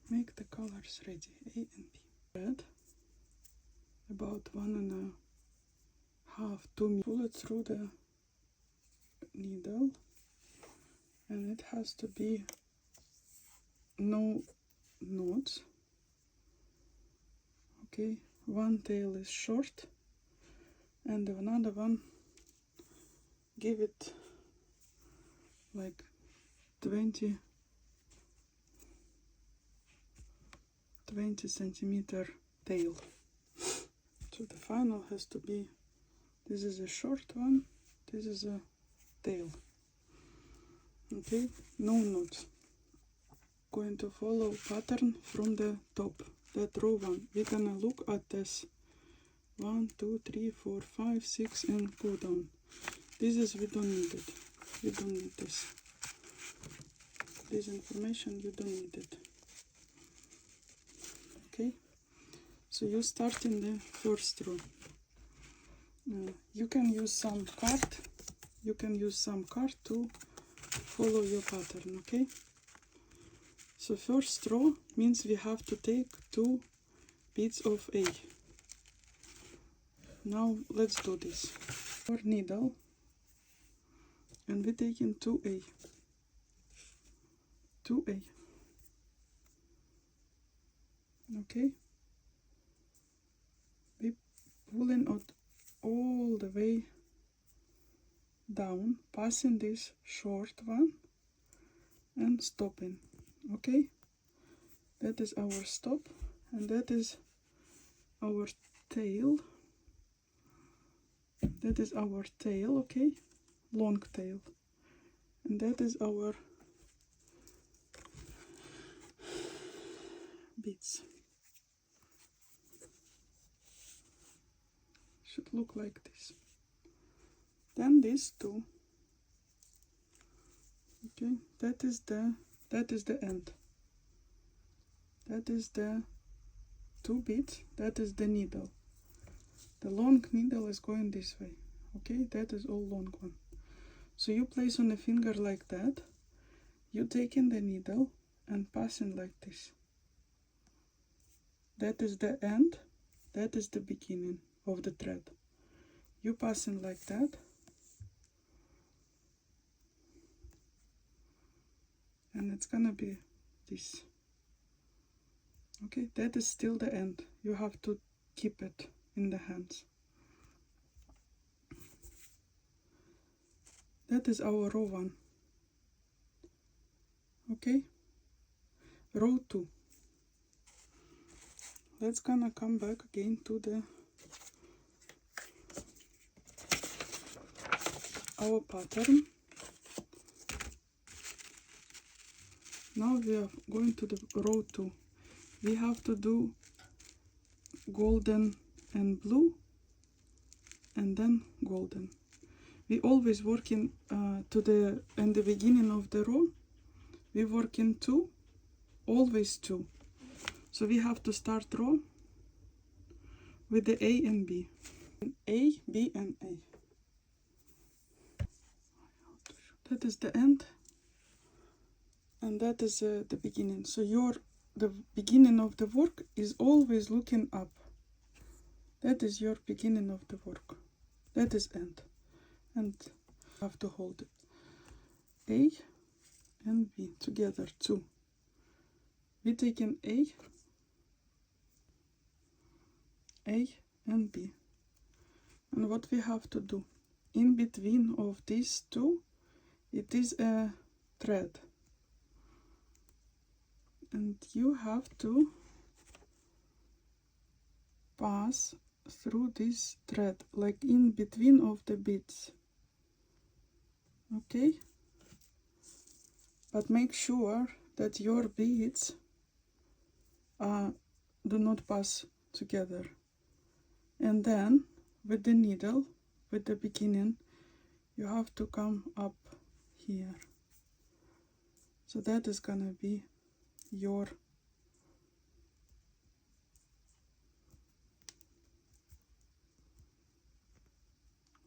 make the colors ready, A and B. Red, about 1.5 to 2 meters. Pull it through the needle, and it has to be no knots. Okay, one tail is short and another one, give it like 20 centimeter tail. So the final has to be, this is a short one, this is a tail. Okay, no knots. Going to follow pattern from the top, that row 1. We're gonna look at this 1, 2, 3, 4, 5, 6 and go down. This is, we don't need it. You don't need this. This information, you don't need it. Okay, so you start in the first row. You can use some card. You can use some card to follow your pattern. Okay. So first row means we have to take 2 beads of A. Now let's do this. Our needle, and we're taking 2A. 2A. Okay. We pulling it all the way down, passing this short one and stopping. Okay, that is our stop, and that is our tail. That is our tail, okay, long tail, and that is our beads. Should look like this. Then these two. Okay, that is the end. That is the 2 beads. That is the needle. The long needle is going this way. Okay, that is all long one. So you place on the finger like that. You take in the needle and passing like this. That is the end. That is the beginning of the thread. You passing like that. And it's gonna be this. Okay, that is still the end. You have to keep it in the hands. That is our row 1. Okay, row 2. Let's gonna come back again to our pattern. Now we are going to the row 2. We have to do golden and blue, and then golden. We always working in the beginning of the row. We work in 2, always 2. So we have to start row with the A and B. A, B, and A. That is the end, and that is the beginning. So the beginning of the work is always looking up. That is your beginning of the work. That is end, and you have to hold it. A and B together, 2. We taking A and B, and what we have to do in between of these 2, it is a thread, and you have to pass through this thread, like in between of the beads. Okay, but make sure that your beads do not pass together. And then with the needle, with the beginning, you have to come up here. So that is gonna be your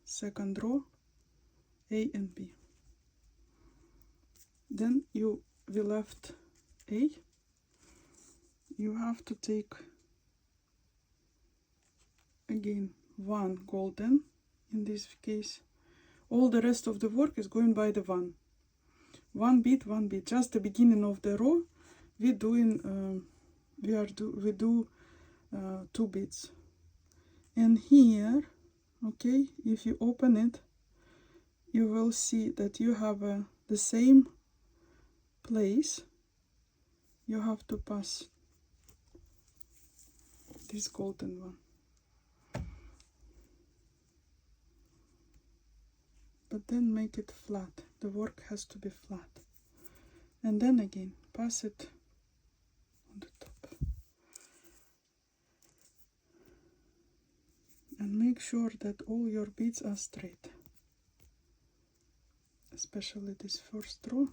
second row, A and B. Then you will left A, you have to take again one golden. In this case, all the rest of the work is going by the one bead, just the beginning of the row. We do 2 beads, and here, okay, if you open it, you will see that you have the same place. You have to pass this golden one, but then make it flat. The work has to be flat, and then again pass it on the top, and make sure that all your beads are straight, especially this first row.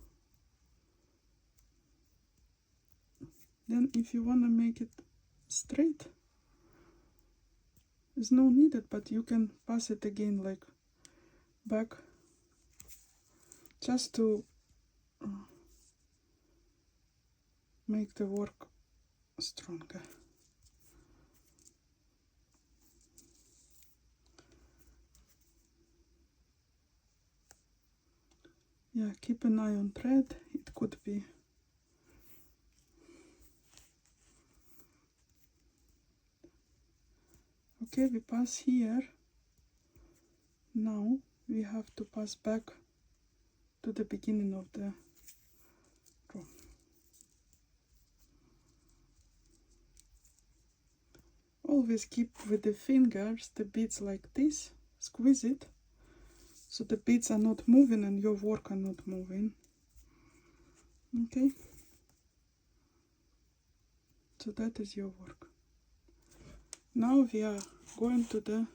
Then if you want to make it straight, there's no needed, but you can pass it again like back, just to make the work stronger. Yeah, keep an eye on thread. It could be okay. We pass here. Now we have to pass back to the beginning of the row. Always keep with the fingers the beads like this, squeeze it, so the beads are not moving and your work are not moving. Okay, so that is your work. Now we are going to the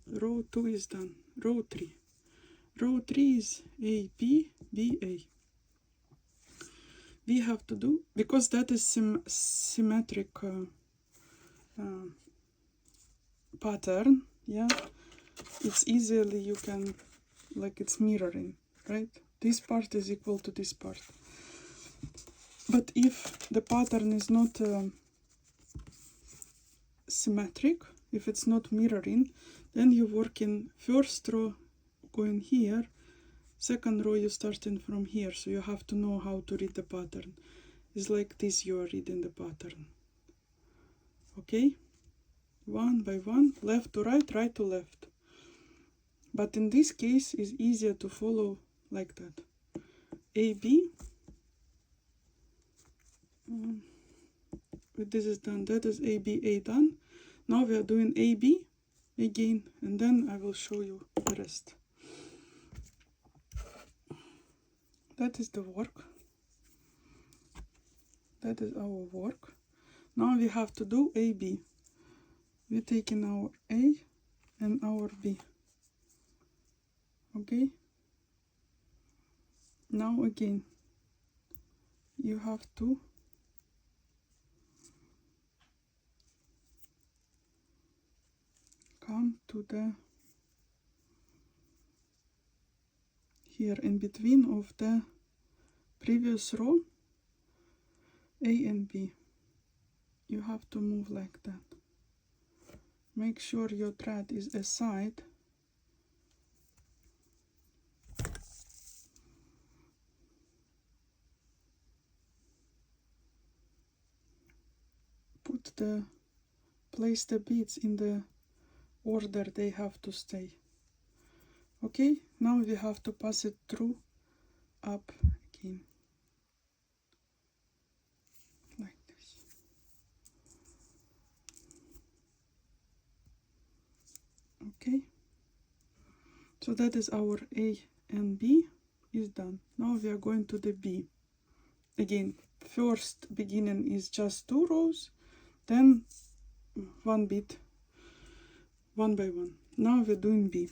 row 2 is done. Row 3. Row 3 is A, B, B, A. We have to do, because that is symmetric pattern, yeah, it's easily, you can, like, it's mirroring, right? This part is equal to this part. But if the pattern is not symmetric, if it's not mirroring, then you work in first row going here, second row you starting from here, so you have to know how to read the pattern. It's like this, you are reading the pattern. Okay, one by one, left to right, right to left. But in this case, it's easier to follow like that. A, B. This is done. That is A, B, A done. Now we are doing A, B again, and then I will show you the rest. That is the work. That is our work. Now we have to do A, B. We're taking our A and our B. Okay. Now again, you have to come to the here in between of the previous row, A and B. You have to move like that. Make sure your thread is aside. Place the beads in the order they have to stay. Okay, now we have to pass it through up again, like this. Okay, so that is our A and B is done. Now we are going to the B. Again, first beginning is just 2 rows, then 1 bead, one by one. Now we're doing B.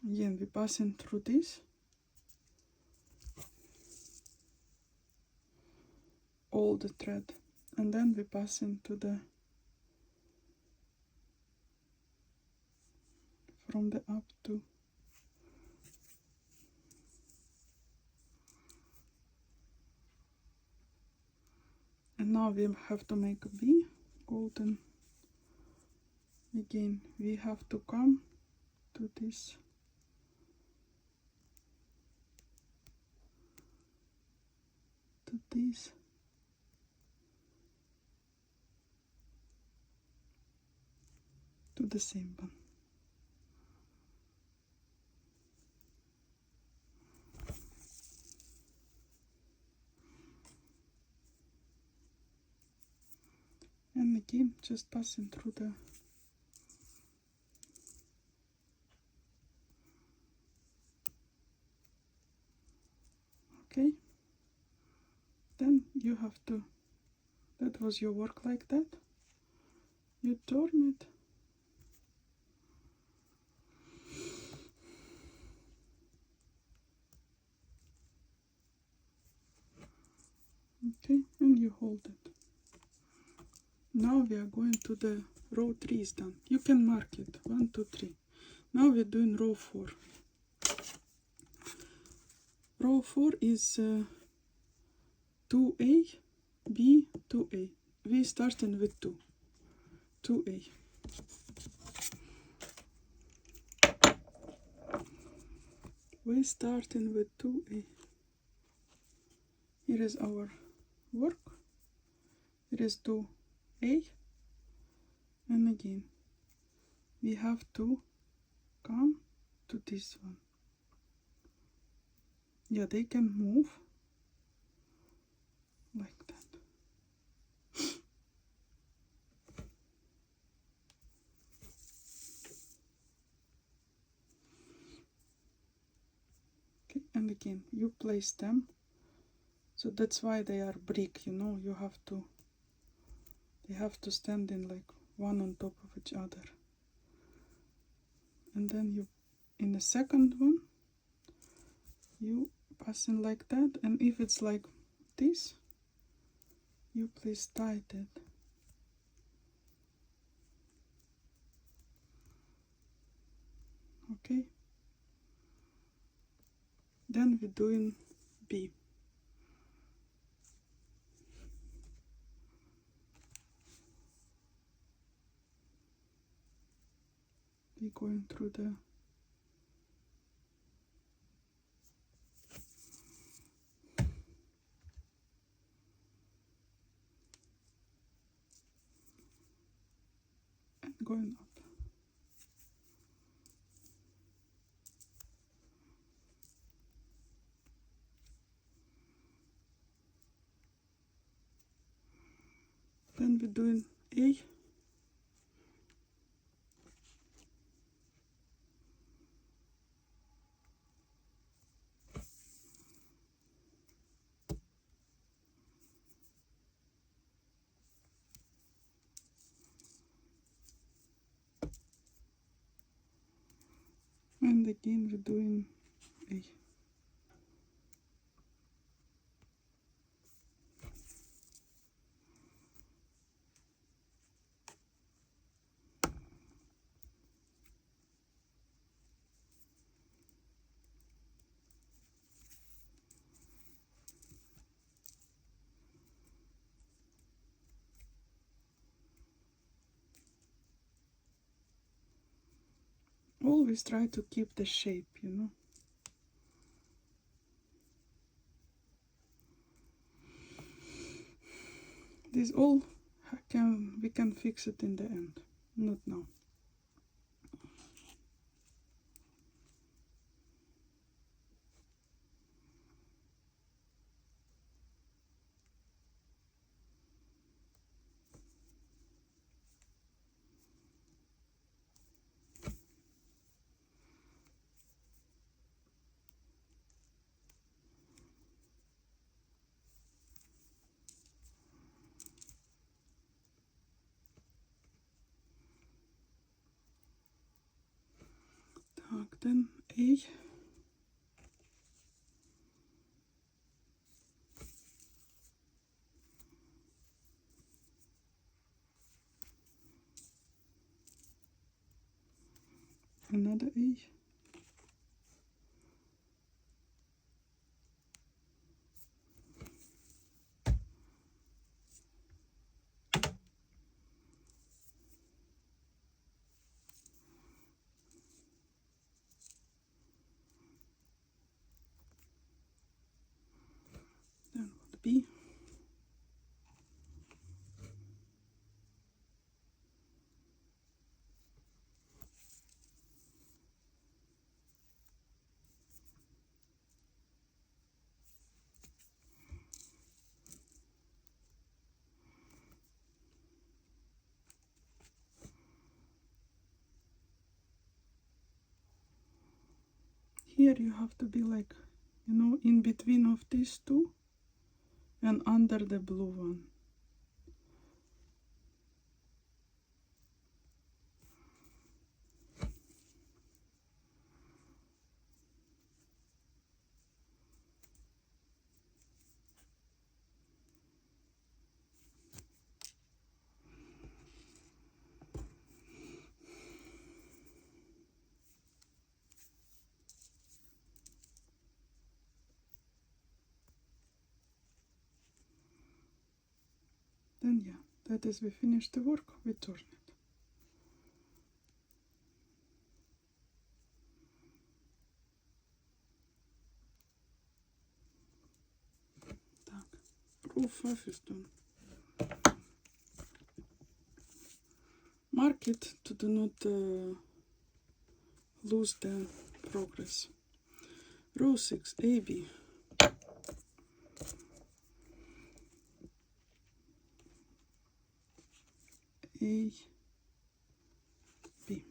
Again, we're passing through this, all the thread, and then we pass into the from the up to And now we have to make a V, golden. Again, we have to come to this to the same one. And again, just passing through the okay. Then you have to, that was your work like that. You turn it. Okay, and you hold it. Now we are going to the row 3 is done. You can mark it, 1, 2, 3. Now we're doing row 4. Row 4 is 2A, B, 2A. We starting with 2. 2A. We starting with 2A. Here is our work. Here is 2A. And again, we have to come to this one. Yeah, they can move like that. Okay, and again, you place them. So that's why they are brick, you know, you have to, they have to stand in like one on top of each other. And then you, in the second one, you pass in like that, and if it's like this, you please tight it. Okay. Then we're doing B. We're going through the and going up. Then we're doing A. And again we're doing A. Always try to keep the shape, you know. This all we can fix it in the end, not now. Так, then A. Another A. B. Here you have to be like, you know, in between of these two and under the blue one. Then yeah, that is, we finished the work, we turn it. Так, row 5 is done. Mark it to do not lose the progress. Row 6, A, B. A, B.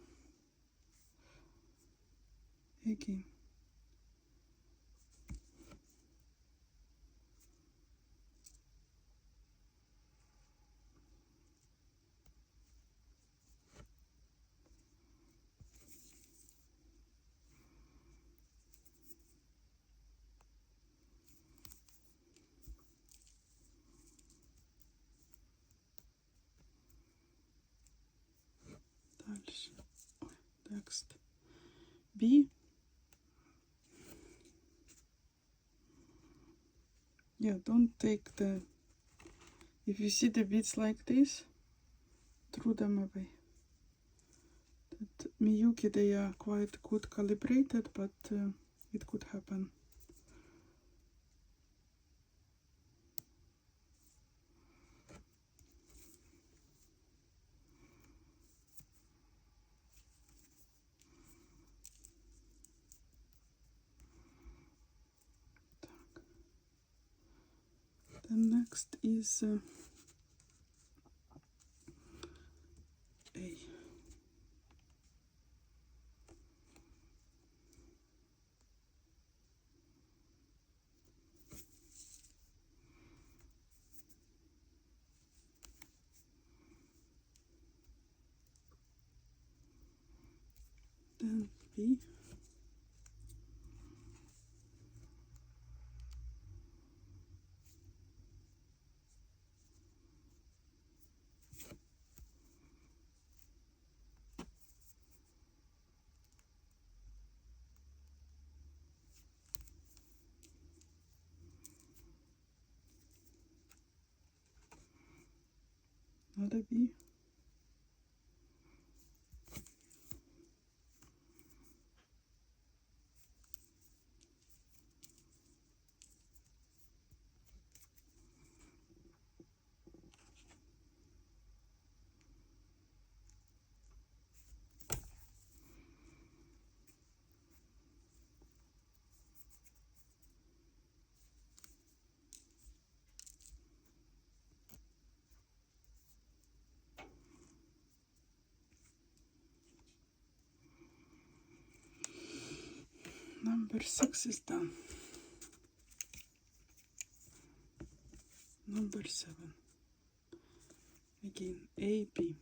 Again. Дальше. Next. B. Yeah, don't take the, if you see the beads like this, throw them away. That Miyuki, they are quite good calibrated, but it could happen. Then next is A. Then B. Another B. Number 6 is done. Number 7. Again, A, B.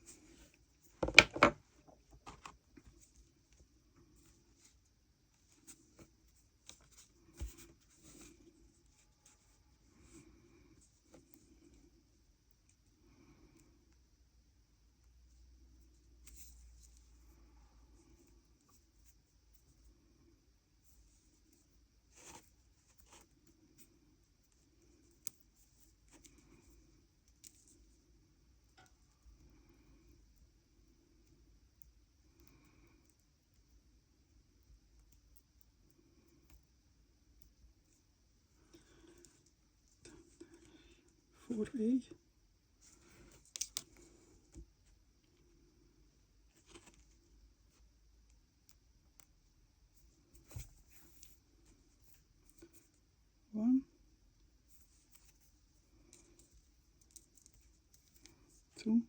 4A. One, two,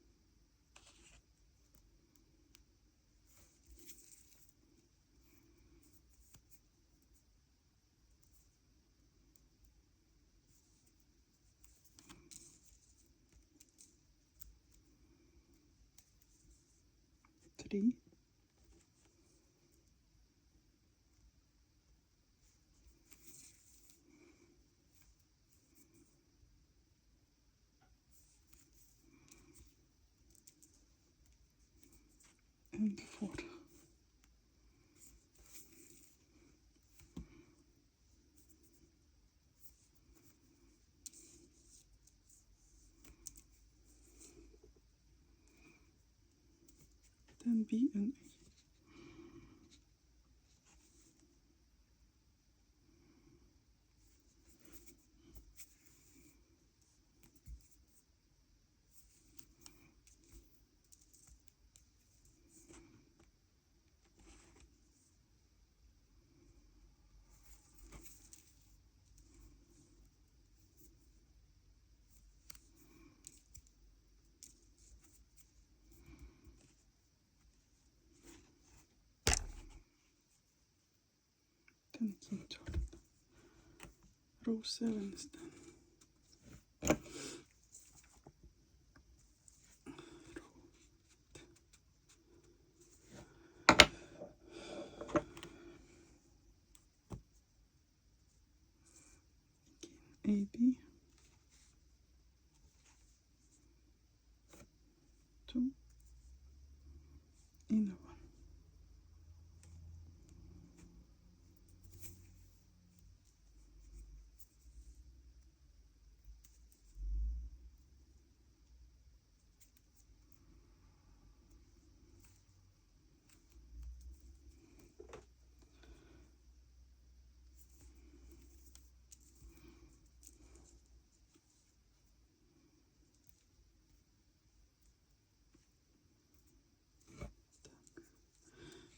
three, and 4. Then B and A. Then keep turning. Row 7 is done. AB, 2, inner 1.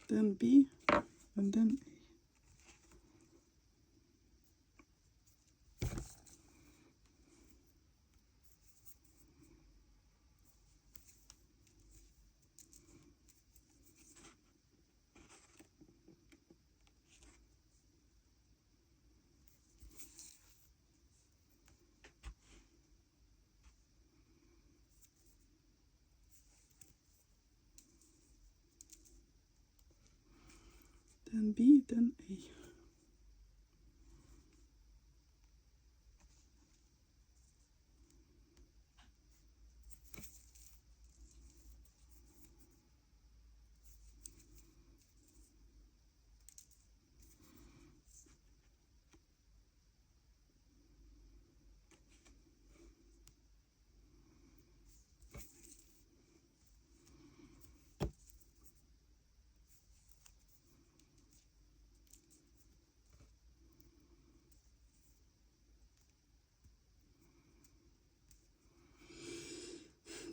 Then B, and then A. Then B, then A.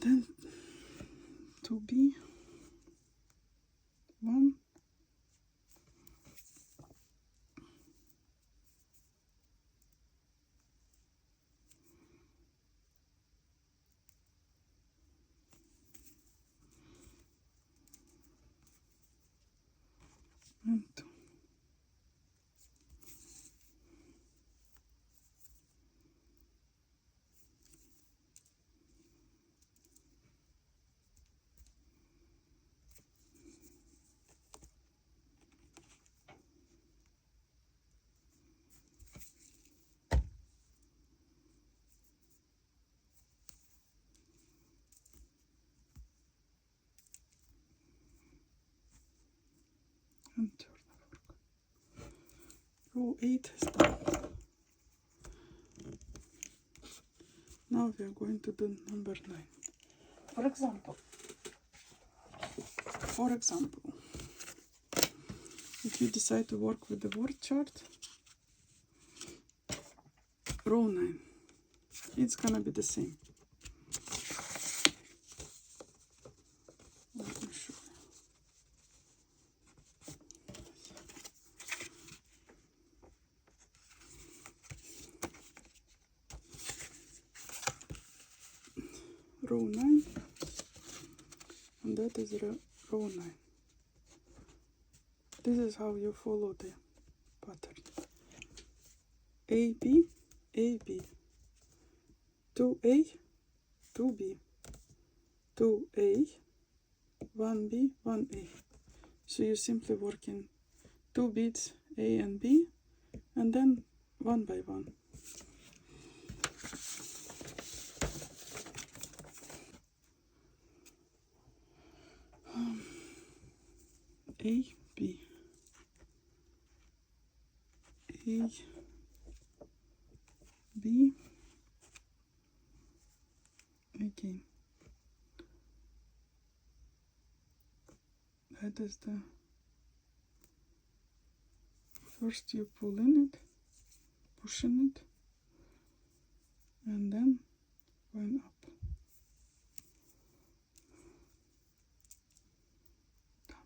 Then 2B, 1, and 2. And turn the work. Row 8 is done. Now we are going to do number 9. For example, if you decide to work with the word chart, row 9, it's gonna be the same. Let me show you. Row 9, and that is row 9. This is how you follow the pattern. A, B, A, B, 2A, 2B, 2A, 1B, 1A. So you simply work in 2 beads, A and B, and then one by one. A, B, A, B, again. That is the first you pull in it, push in it, and then one up. Done.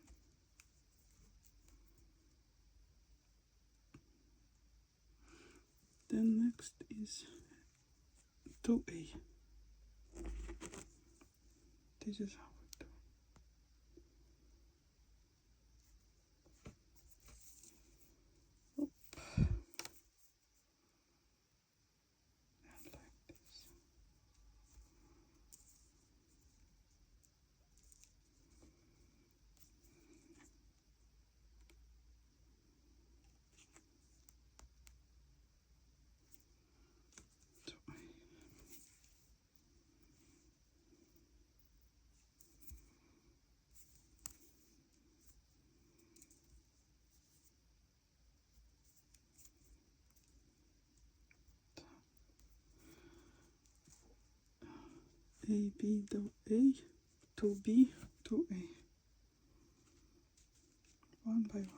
Then next is 2A. This is how we do. Up. And like this. A, B, do A, 2B, 2A. One by one.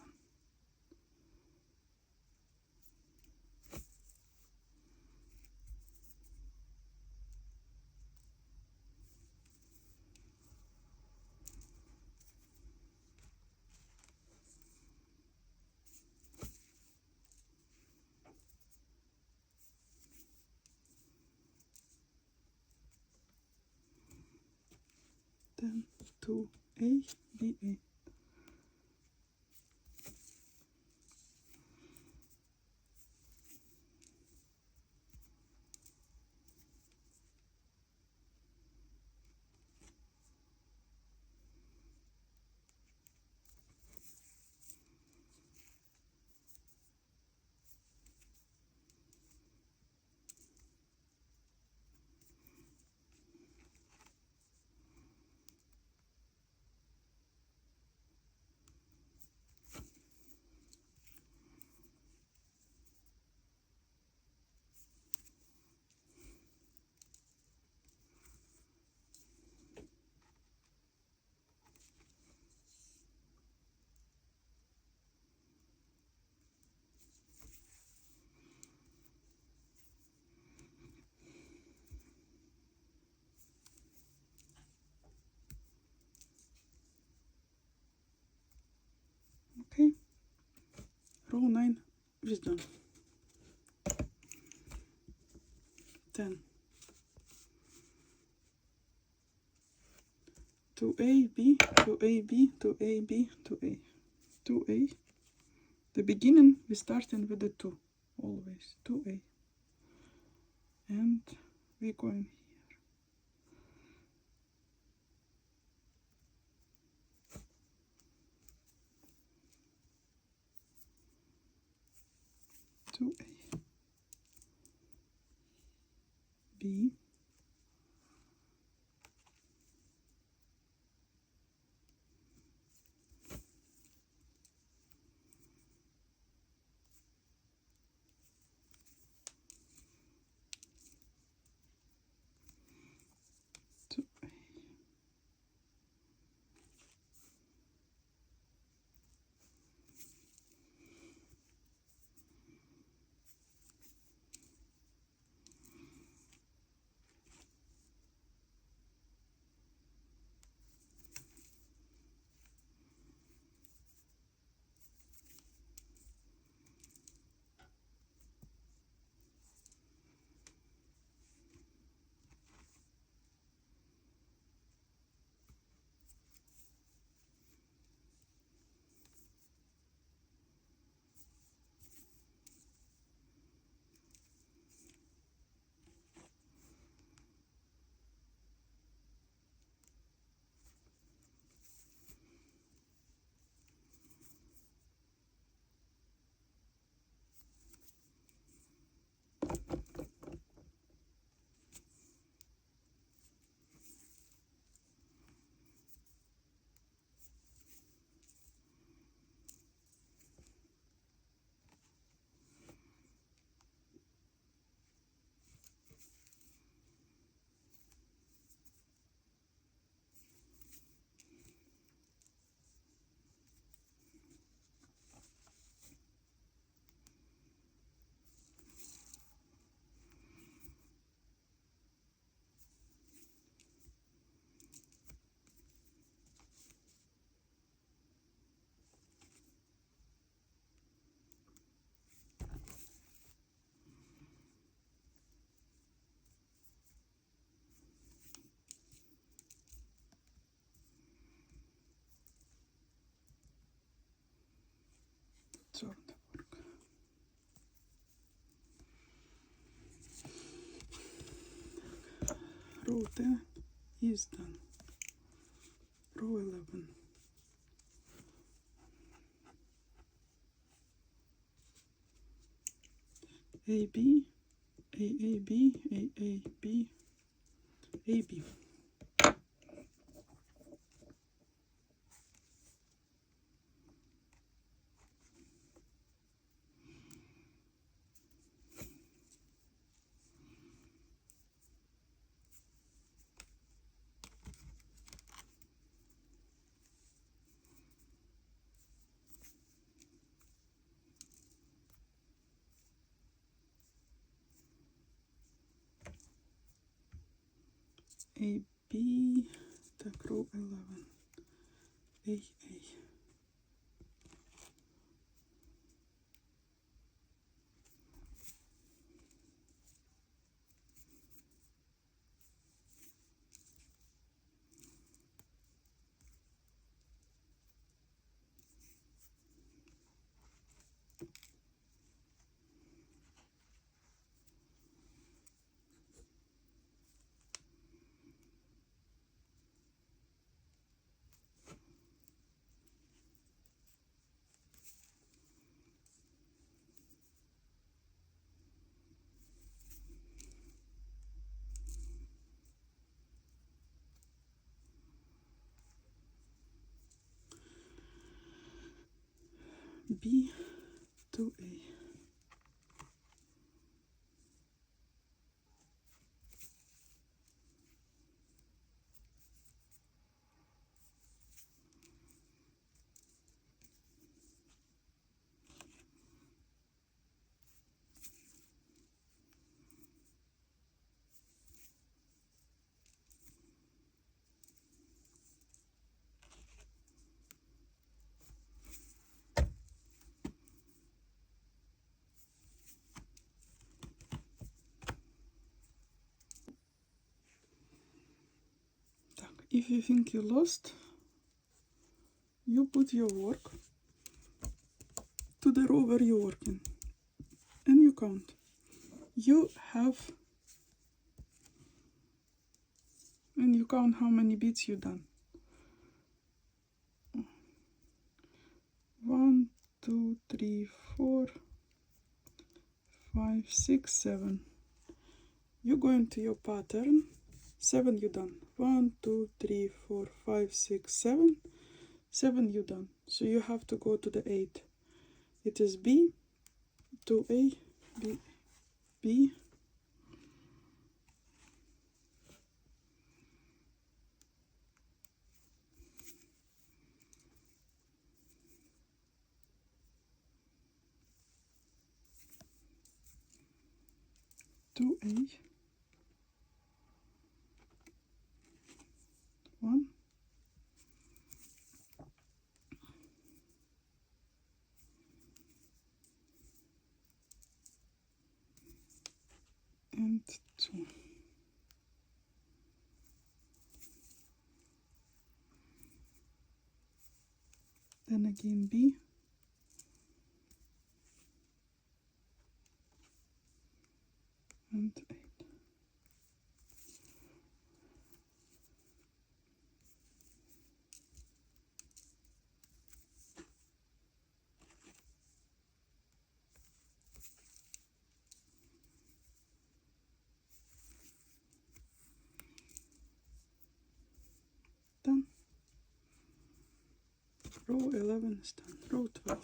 Then 2A, BA. Okay, row 9 is done. Then 2A, B, 2A, B, 2A, B, 2A, 2A. The beginning we starting with the 2, always 2A, and we going here. 2A, B, sort of work. Row 10 is done. Row 11. AB, AAB, AAB, AB. AB, так, row 11, AA. B to A. If you think you lost, you put your work to the row where you're working and you count. You have, and you count how many beats you've done. 1, 2, 3, 4, 5, 6, 7. You go into your pattern. 7 you done. 1, 2, 3, 4, 5, 6, 7. 7 you done. So you have to go to the 8. It is B to A, B, B, to A, 1, and 2. Then again B, and 8. Done. Row 11 is done. Row 12.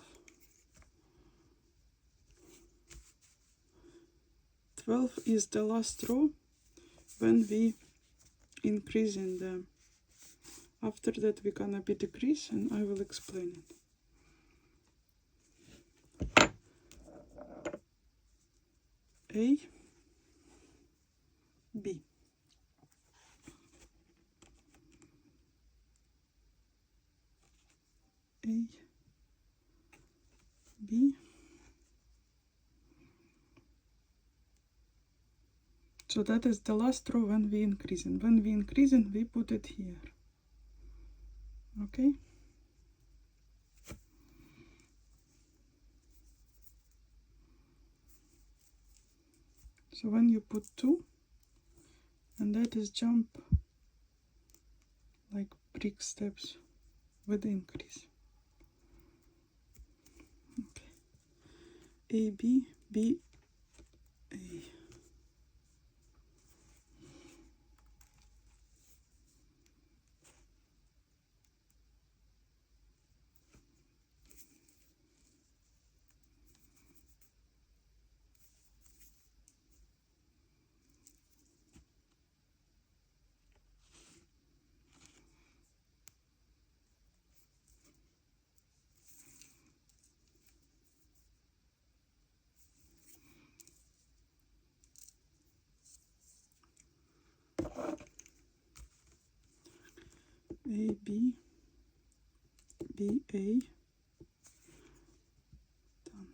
12 is the last row when we increase in the, after that we're gonna be decrease and I will explain it. A, B. A, B. So that is the last row when we increase in. When we increase in, we put it here. Okay? So when you put 2, and that is jump like brick steps with increase. Okay. A, B, B, A. A, B, B, A, done.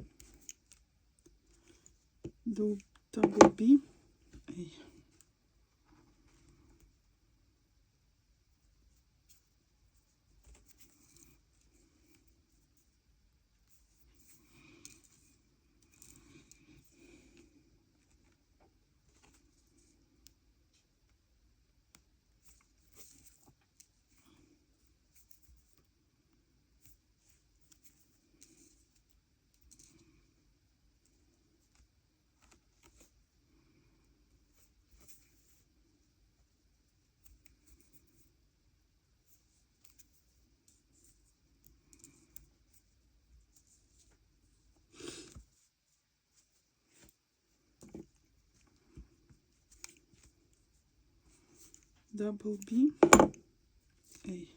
Do double B, A. Double B, A.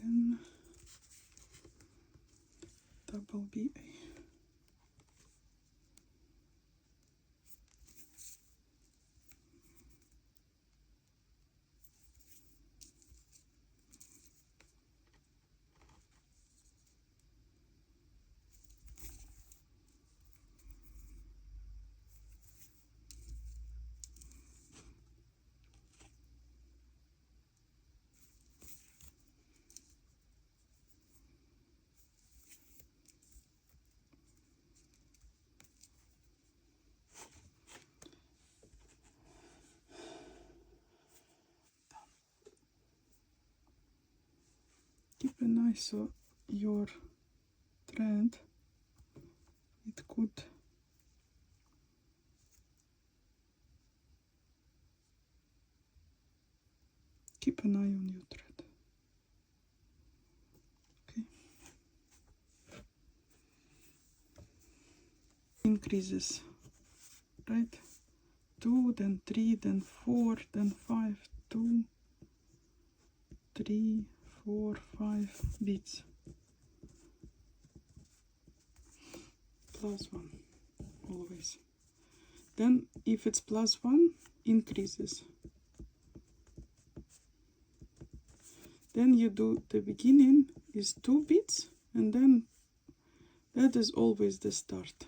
Then double B, A. Keep an eye so your thread, it could keep an eye on your thread. Okay. Increases, right? 2, then 3, then 4, then 5, 2, 3, 4, 5 beats. Plus 1, always. Then if it's plus 1, increases. Then you do the beginning is 2 beats, and then that is always the start.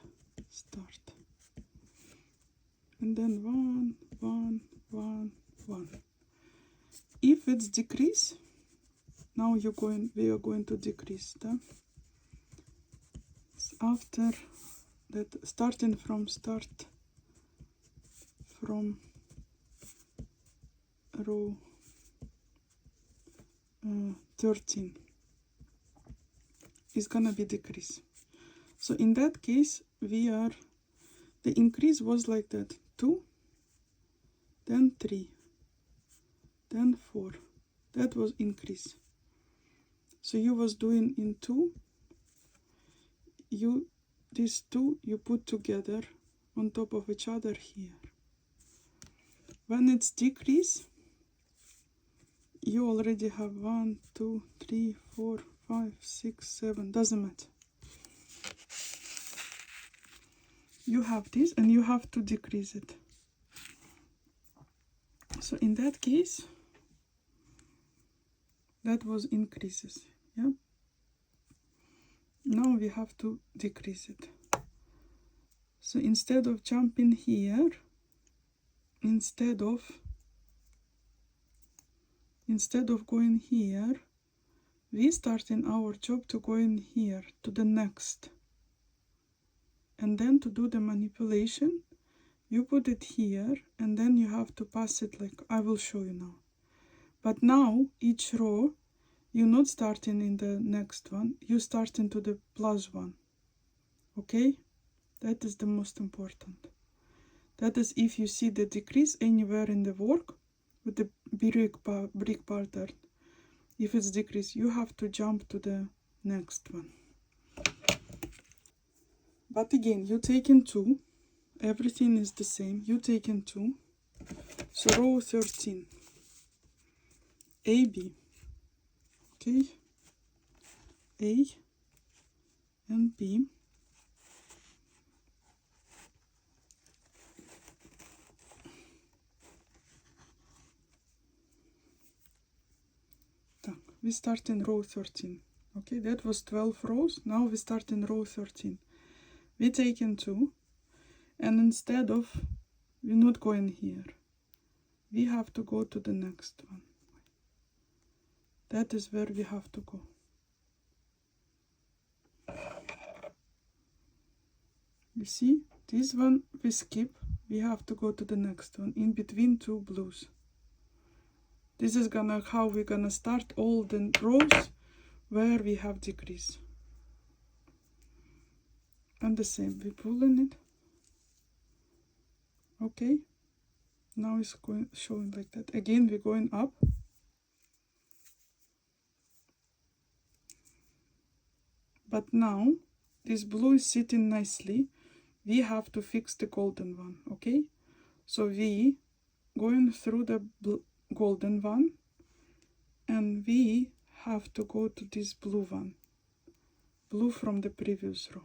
And then 1, 1, 1, 1. If it's decrease, now we are going to decrease that. After that, starting from row 13 is gonna be decrease. So in that case, the increase was like that: 2, then 3, then 4. That was increase. So you was doing in 2. These 2 you put together on top of each other here. When it's decrease, you already have 1, 2, 3, 4, 5, 6, 7, doesn't matter. You have this and you have to decrease it. So in that case, that was increases, yeah? Now we have to decrease it. So instead of jumping here, instead of going here, we start in our job to go in here to the next. And then to do the manipulation, you put it here and then you have to pass it like I will show you now. But now each row, you're not starting in the next one, you start into the plus one. Okay? That is the most important. That is if you see the decrease anywhere in the work with the brick pattern. If it's decrease, you have to jump to the next one. But again, you take in 2. Everything is the same. You take in 2. So row 13. A, B. Okay? A and B. We start in row 13. Okay, that was 12 rows. Now we start in row 13. We take in 2, and instead of, we're not going here. We have to go to the next one. That is where we have to go. You see, this one we skip. We have to go to the next one in between 2 blues. This is how we're gonna start all the rows where we have decrease. And the same, we pull in it. Okay, now it's showing like that. Again, we're going up. But now this blue is sitting nicely. We have to fix the golden one, okay? So we going through the golden one, and we have to go to this blue one, blue from the previous row.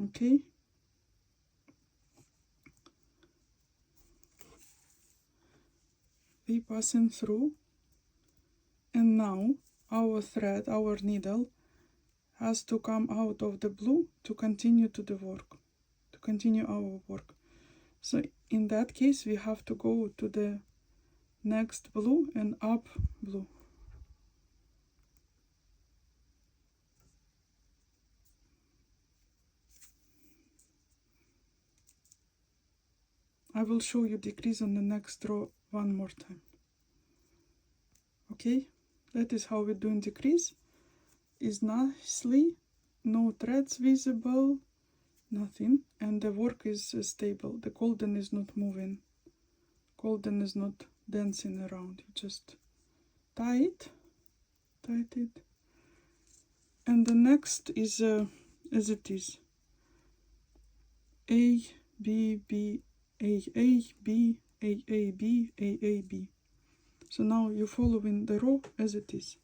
Okay, we passing through, and now our thread, our needle has to come out of the blue to continue to the work, to continue our work. So in that case, we have to go to the next blue and up blue. I will show you decrease on the next row one more time. Okay, that is how we're doing decrease. Is nicely, no threads visible, nothing, and the work is stable. The golden is not moving, golden is not dancing around. You just tie it, and the next is as it is. A, B, B, A, B, A, B, A, B. So now you're following the row as it is.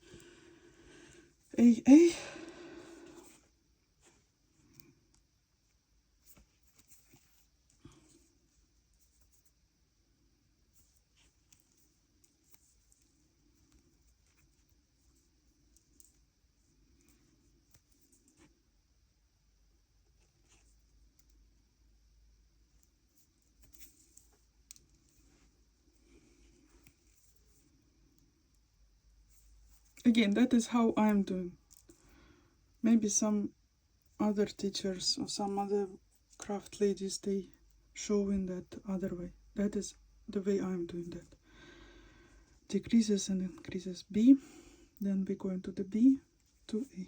A. Again, that is how I'm doing. Maybe some other teachers or some other craft ladies, they showing that other way. That is the way I'm doing that. Decreases and increases B, then we go into the B to A.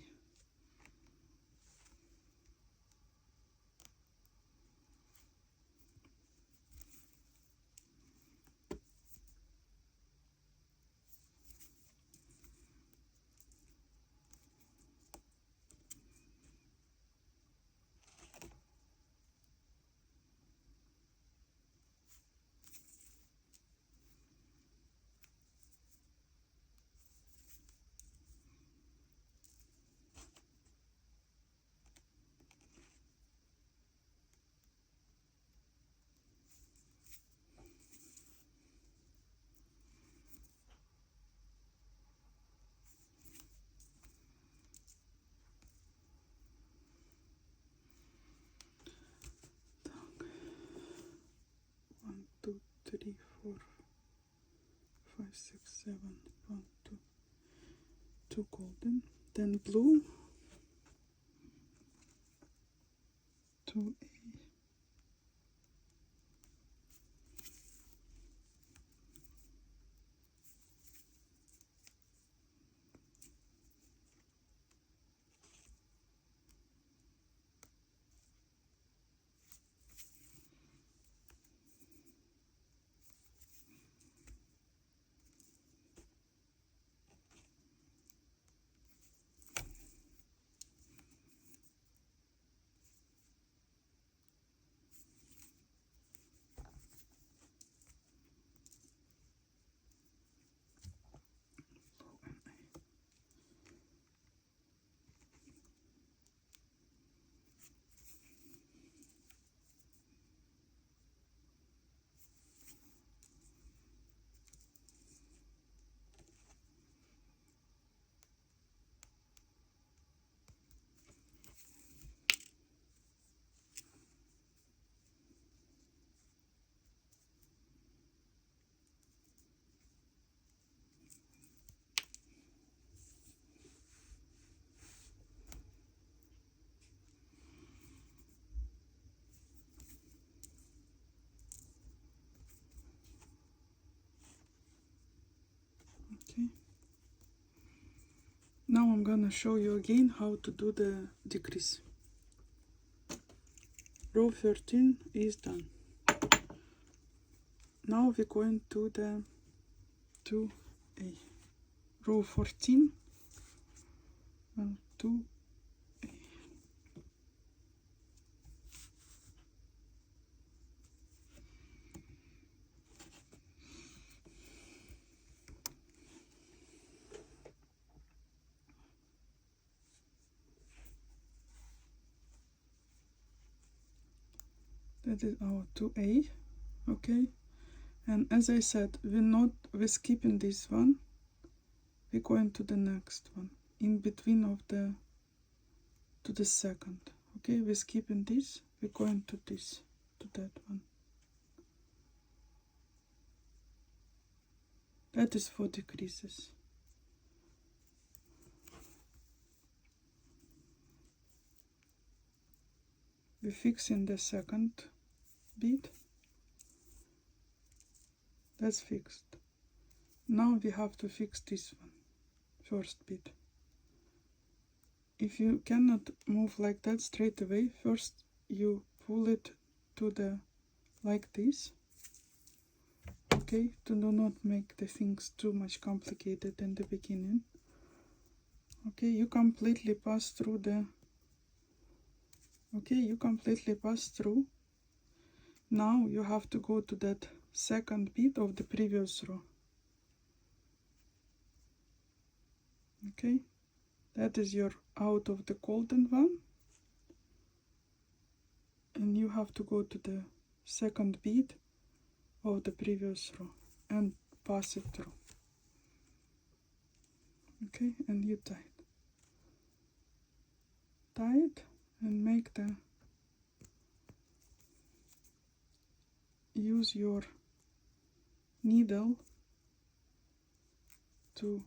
3, 4, 5, 6, 7, 1, 2, 2 golden, then blue, 2A, okay. Now I'm gonna show you again how to do the decrease. Row 13 is done. Now we're going to the 2A. Row 14, 2A. That is our 2A, okay. And as I said, we're skipping this one. We're going to the next one, in between of the to the second. Okay, we're skipping this. We're going to this, to that one. That is for decreases. We're fixing the second bead. That's fixed. Now we have to fix this one, first bead. If you cannot move like that straight away, first you pull it to the like this. Okay, to do not make the things too much complicated in the beginning. Okay, you completely pass through the. Okay, you completely pass through. Now you have to go to that second bead of the previous row. Okay, that is your out of the golden one, and you have to go to the second bead of the previous row and pass it through. Okay, and you tie it and make the use your needle to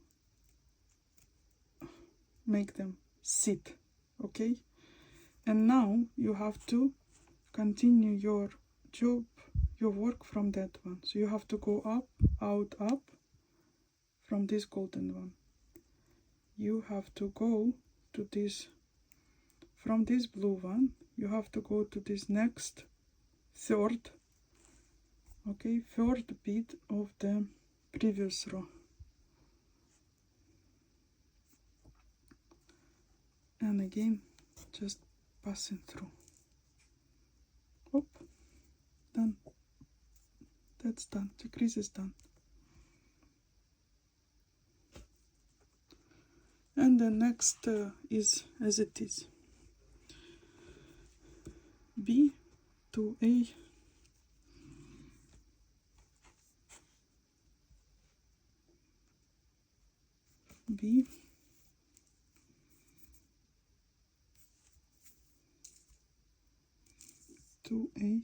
make them sit. Okay, and now you have to continue your job, your work from that one. So you have to go up, out, up from this golden one. You have to go to this, from this blue one, you have to go to this next third, okay, third bead of the previous row. And again, just passing through. Hop, done. That's done, the crease is done. And the next is as it is. B to A, B, to A,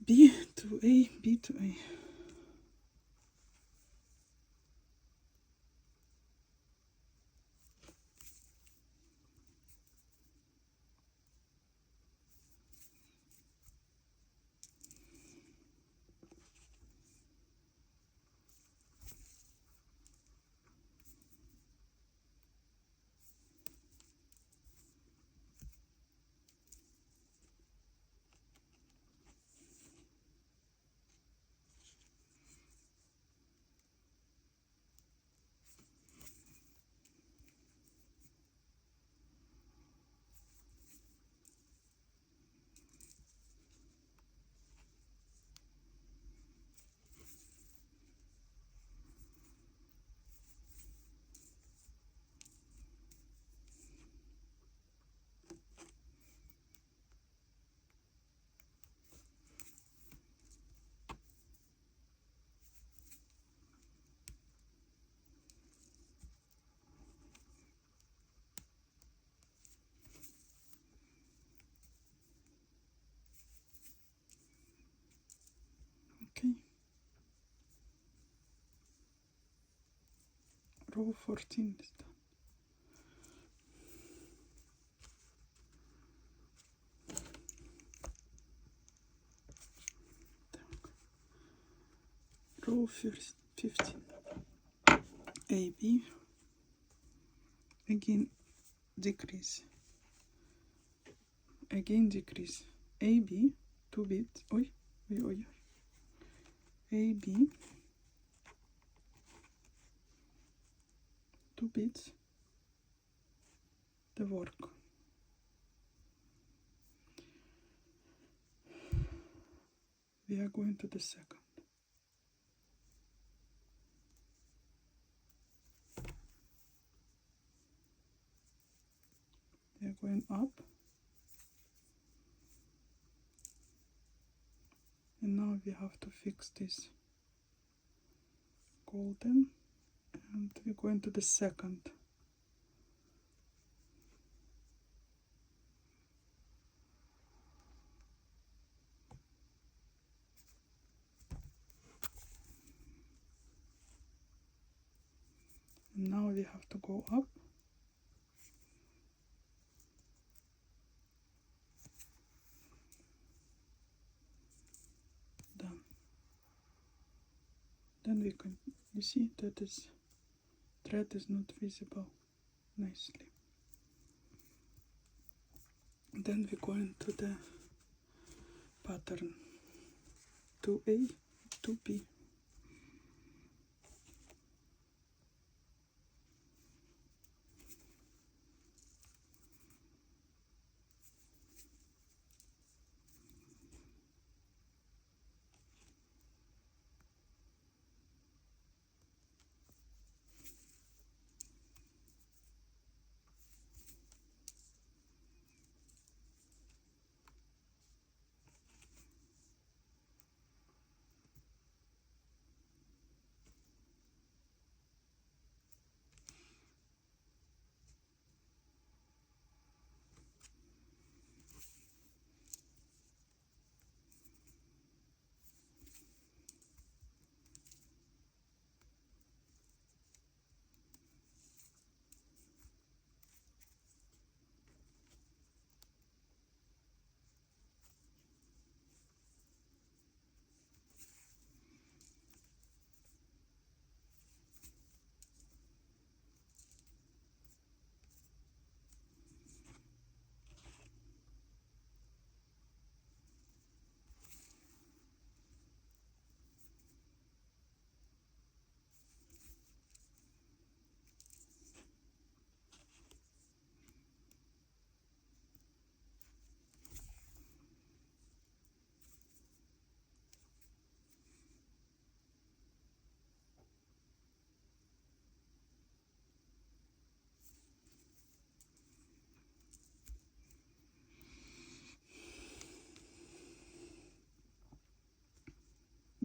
B to A, B to A. Okay. Row 14 is done. Row 15. A, B. Again decrease. Again decrease. A, B, 2 beats. Oi, oi, oi. A, B, 2 beats. The work. We are going to the second. We are going up. And now we have to fix this golden. And we're going to the second. And now we have to go up. Done. Then we can, you see that this thread is not visible nicely. Then we go into the pattern 2A, 2B.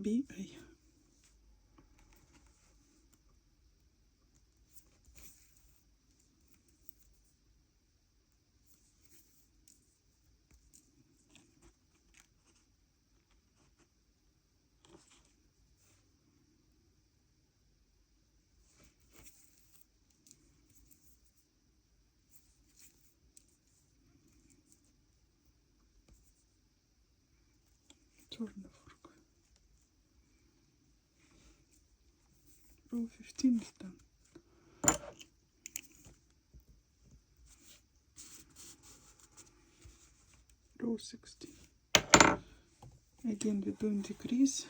BA. черный fork. Row 15 is done. Row 16. Again we're doing decrease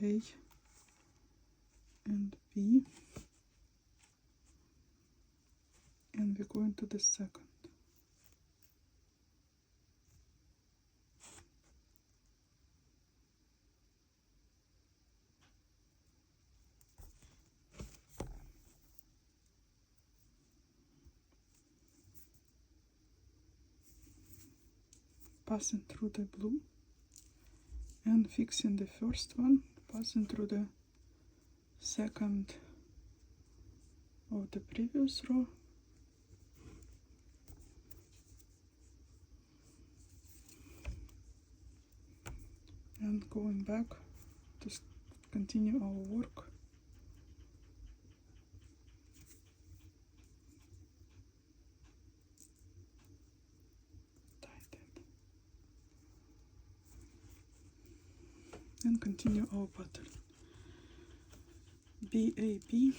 A and B, and we're going to the second. Passing through the blue and fixing the first one, passing through the second of the previous row, and going back to continue our work. And continue our pattern. BAB,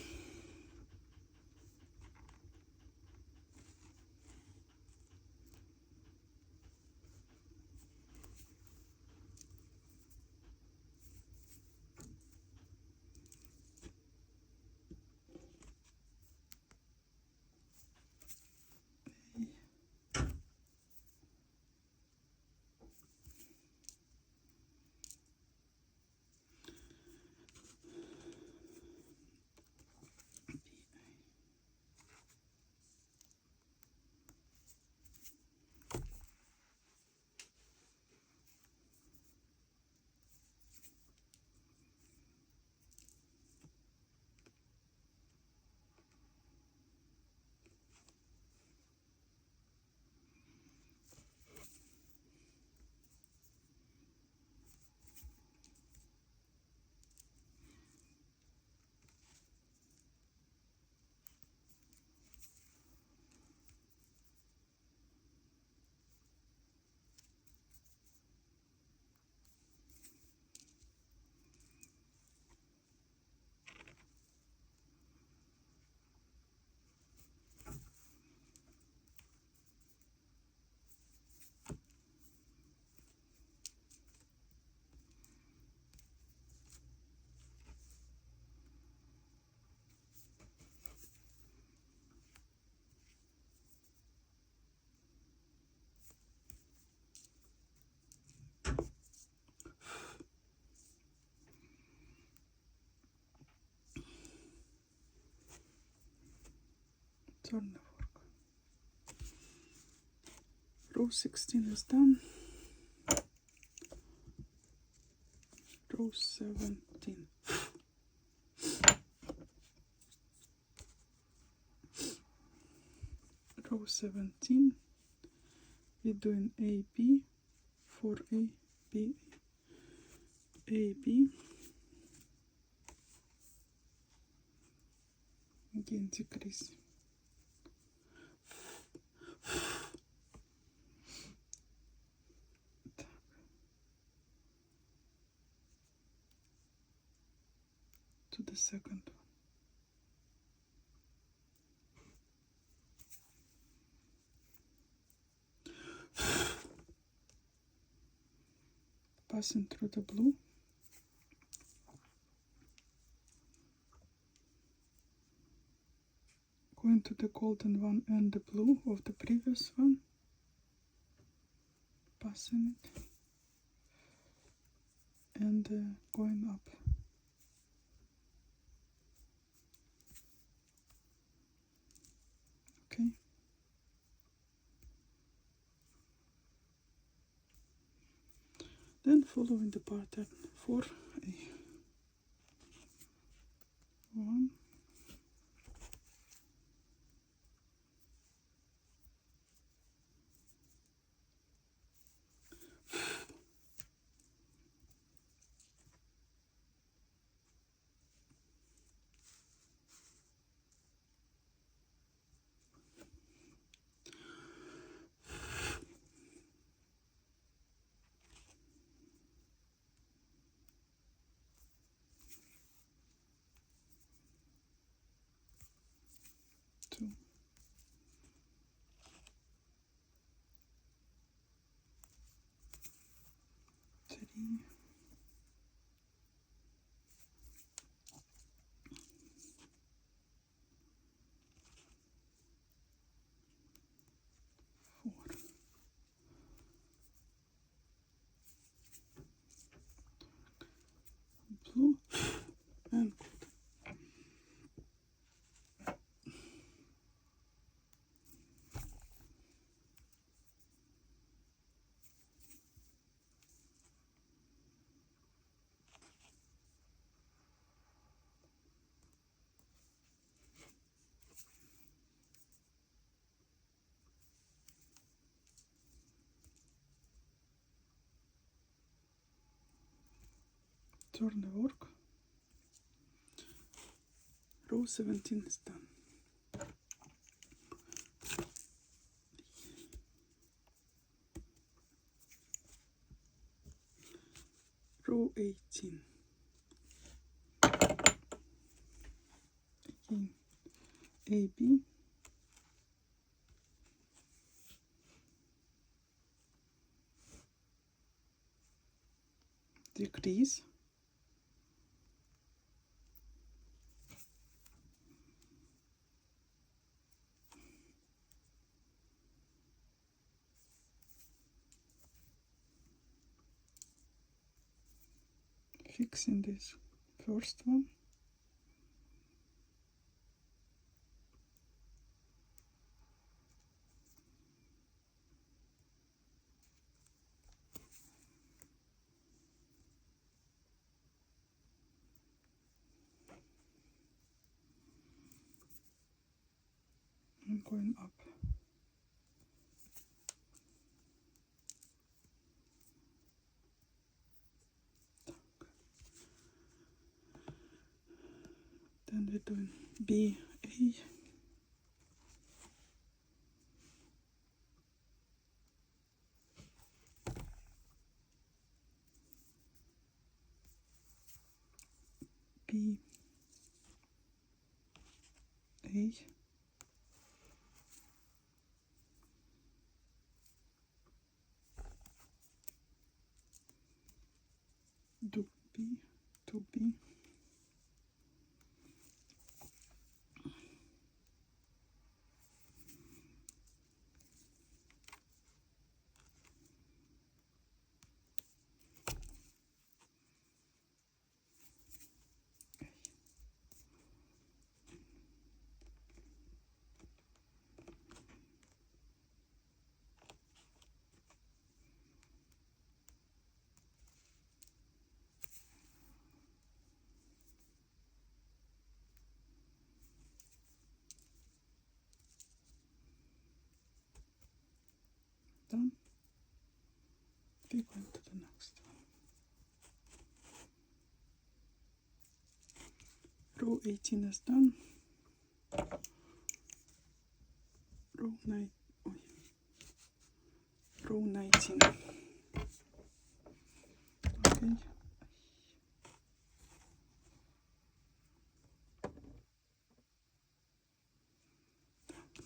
turn the fork. Row 16 is done. Row 17. Row 17, we're doing AB, 4A, B, AB, again decrease. To the second one. Passing through the blue. Going to the golden one and the blue of the previous one. Passing it. And going up. Okay. Then following the pattern 4A. 1, blue and turn the work. Row 17 is done. Row 18. Again, AB, decrease, fixing this first one, and going up. Then we're doing BA, B, A, do B, to B, done. We're going to the next one. Row 18 is done. Row 9, oh, row 19. Okay.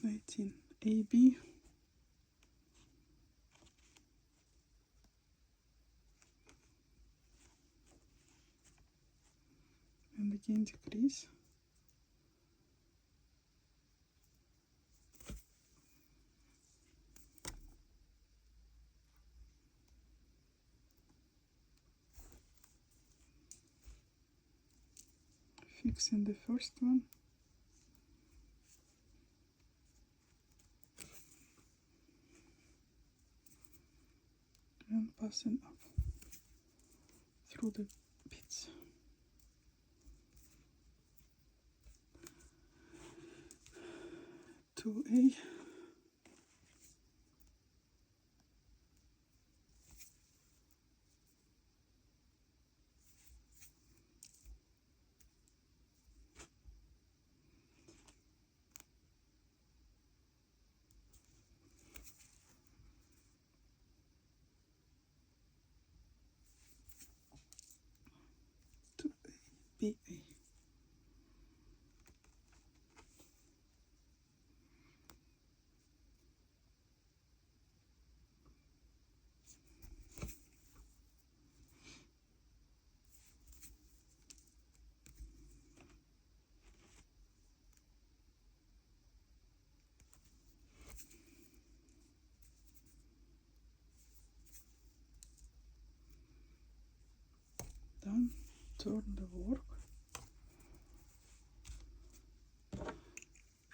19 AB, and again decrease, fixing the first one, and passing up through the bits. To A, to BA. Done. Turn the work.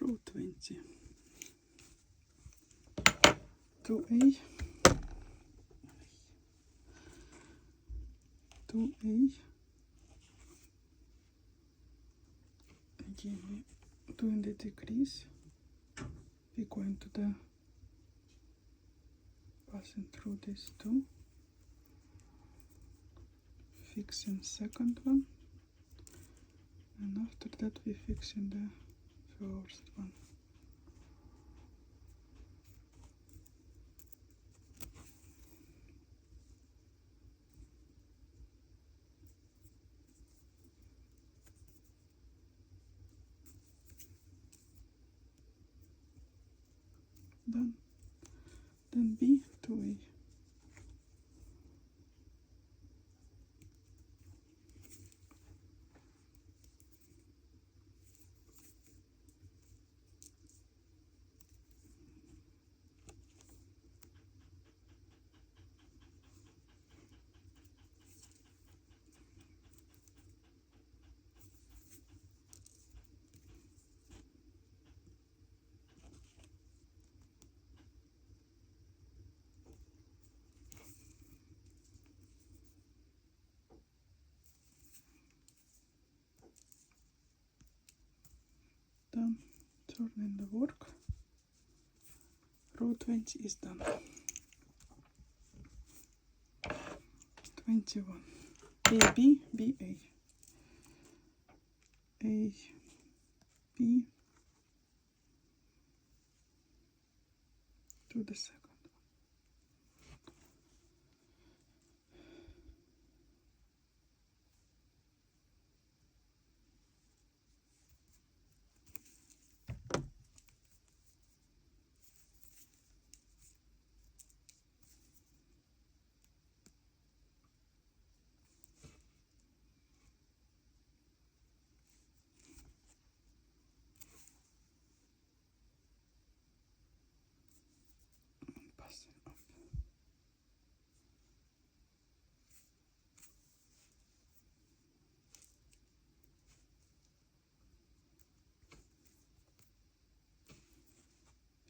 Row 20. 2A. 2A. Again, we're doing the decrease. We're going to the passing through these two, fixing second one, and after that we're fixing the first one. Done. Then B to A. Done. Turning the work. Row 20 is done. 21. A, B, B, A. A, B to the second. Passing up.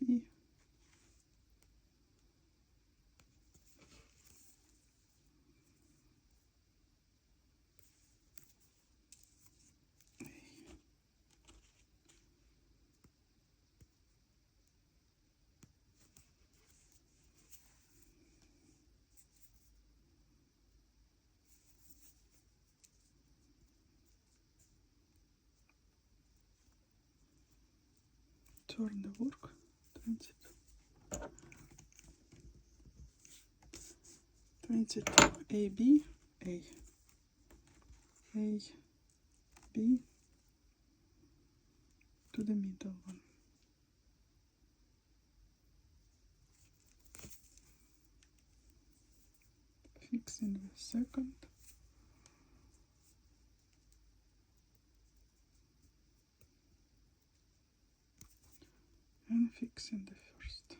B, turn the work. 22. 22. A, B, A. A, B to the middle one. Fixing the second. And fixing the first.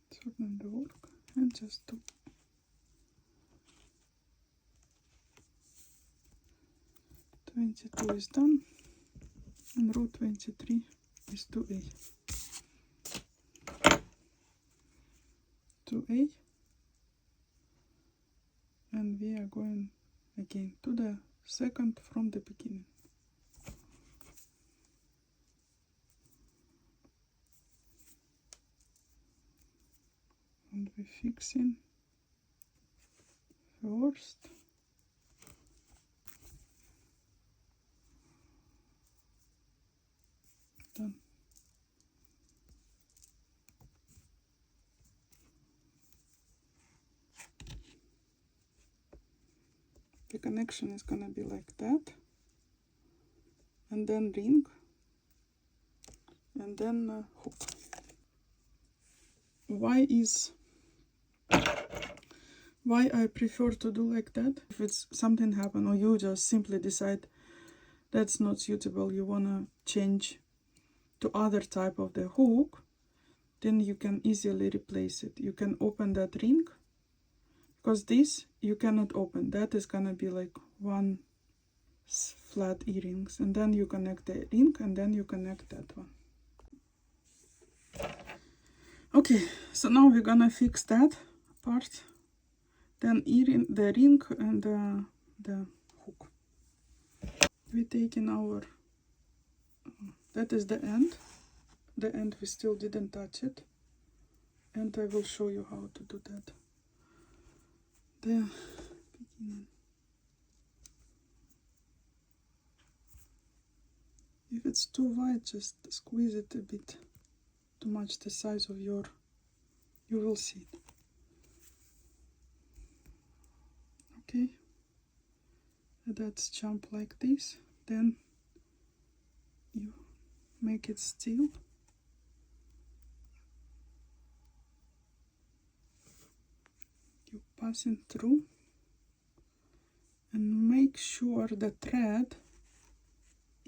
Turning the work and just do. 22 is done, and row 23 is 2A. 2A, and we are going again to the second from the beginning. And we're fixing first. Done. The connection is gonna be like that, and then ring, and then hook. Why I prefer to do like that? If it's something happen or you just simply decide that's not suitable, you wanna change to other type of the hook, then you can easily replace it. You can open that ring, because this you cannot open. That is gonna be like one flat earrings, and then you connect the ring, and then you connect that one. Okay, so now we're gonna fix that part, then the ring and the hook. We're taking our, that is the end we still didn't touch it, and I will show you how to do that. The beginning. If it's too wide, just squeeze it a bit to match the size of your, you will see it. Okay, that's jump like this, then you make it still. You pass it through and make sure the thread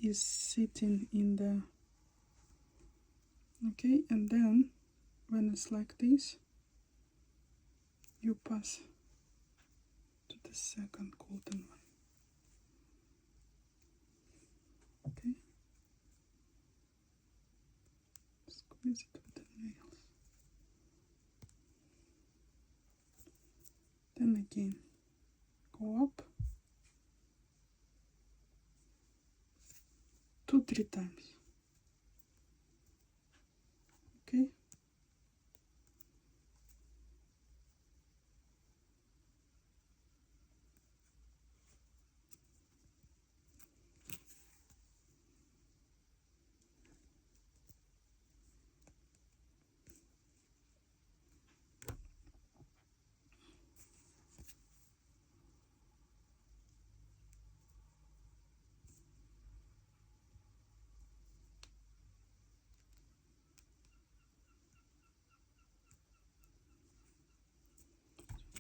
is sitting in the, okay, and then when it's like this, you pass to the second golden one. Okay, squeeze it with the nails. Then again, go up 2-3 times. Okay,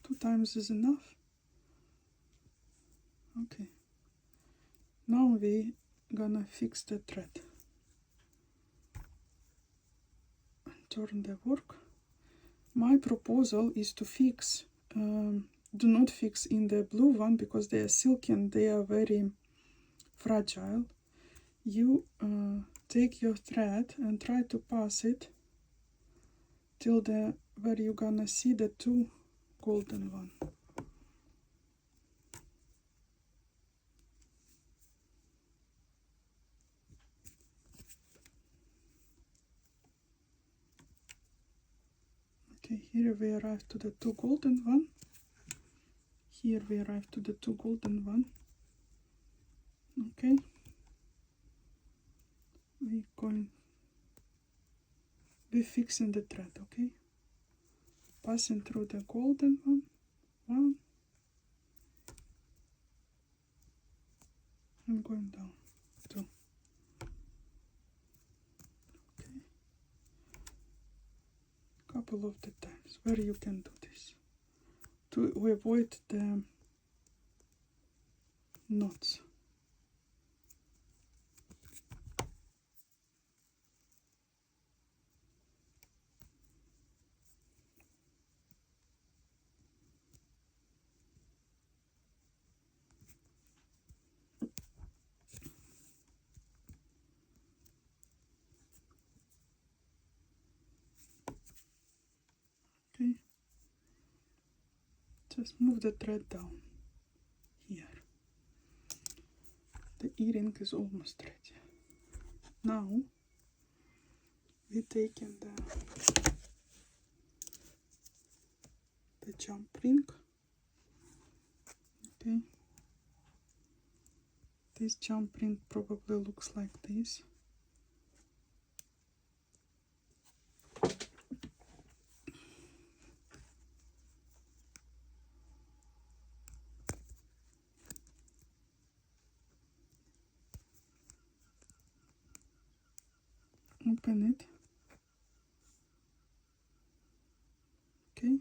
two times is enough. Okay, now we gonna fix the thread. Turn the work. My proposal is to fix, do not fix in the blue one, because they are silky and they are very fragile. You take your thread and try to pass it till the where you're gonna see the two golden one. Okay, here we arrive to the two golden one. Here we arrive to the two golden one. Okay, we're fixing the thread. Okay, passing through the golden one, and going down 2. Okay, couple of the times where you can do this to avoid the knots. Okay, just move the thread down here. The earring is almost ready. Now we're taking the jump ring. Okay, this jump ring probably looks like this. open it. Okay,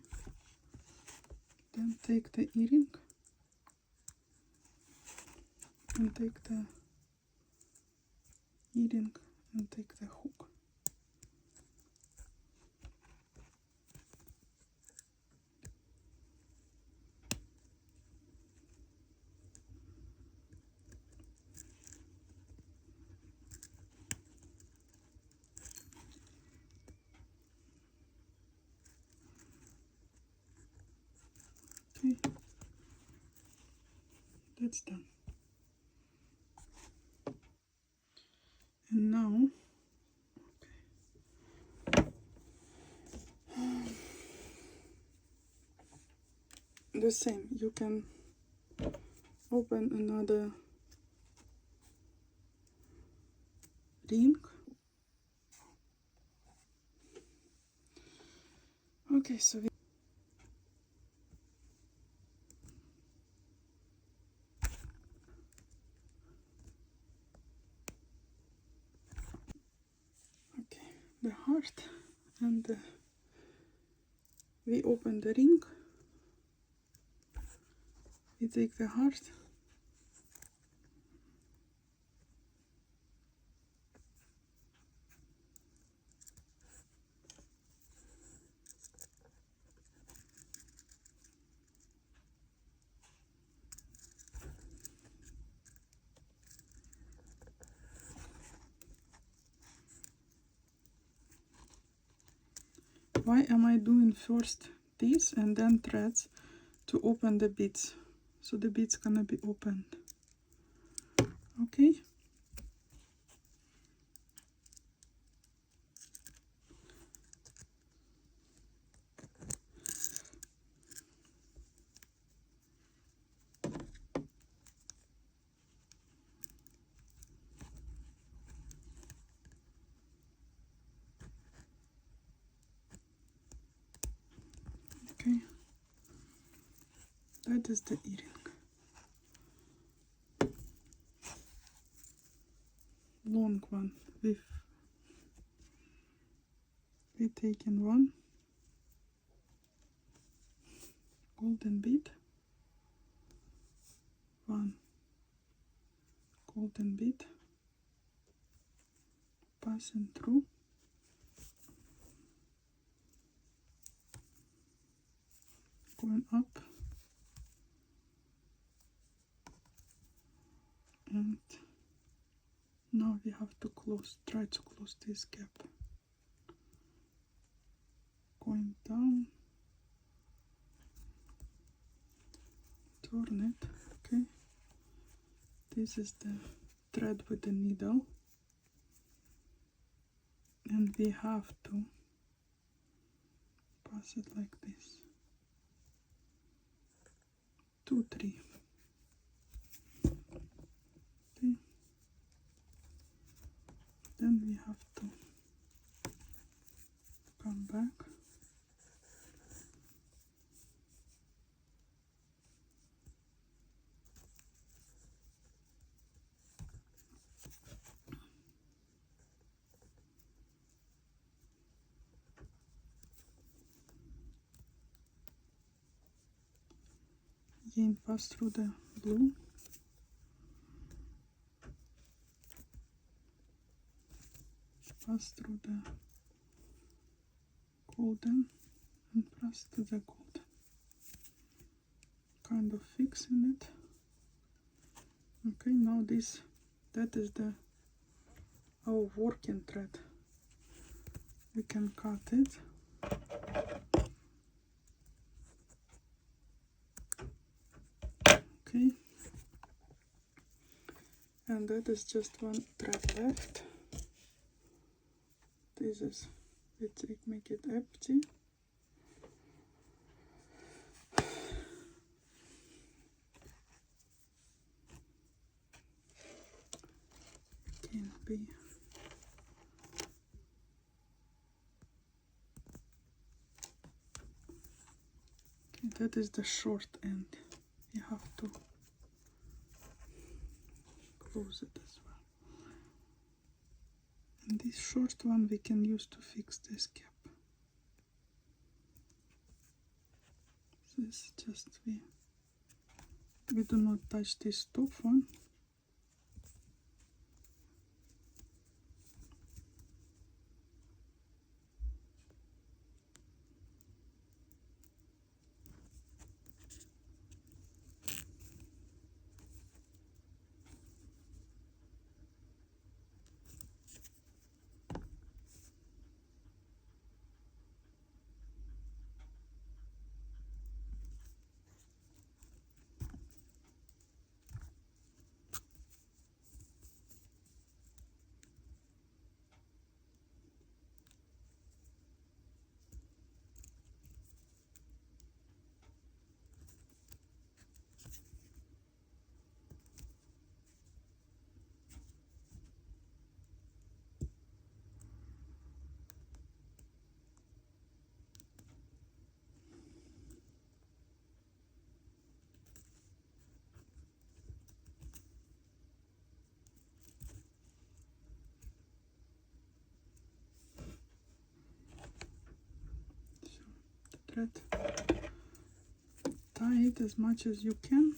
then take the earring and take the earring and take the hook. Okay, that's done. And now, the same, you can open another ring. Okay, so the heart, and we open the ring, we take the heart, why am I doing first this and then threads? To open the beads, so the beads gonna be opened. Okay, okay, that is the earring. Long one, we taken one golden bead, one golden bead, passing through, going up, and now we have to try to close this gap. Going down, turn it, okay. This is the thread with the needle, and we have to pass it like this. 2, 3. Okay. Then we have to come back. Again, pass through the blue. Pass through the golden and pass to the golden. Kind of fixing it. Okay, now that is our working thread. We can cut it. Okay, and that is just one thread left. This is make it empty. Can be okay, that is the short end. You have to close it as well. And this short one we can use to fix this cap. This just we do not touch this top one. Thread, tie it as much as you can.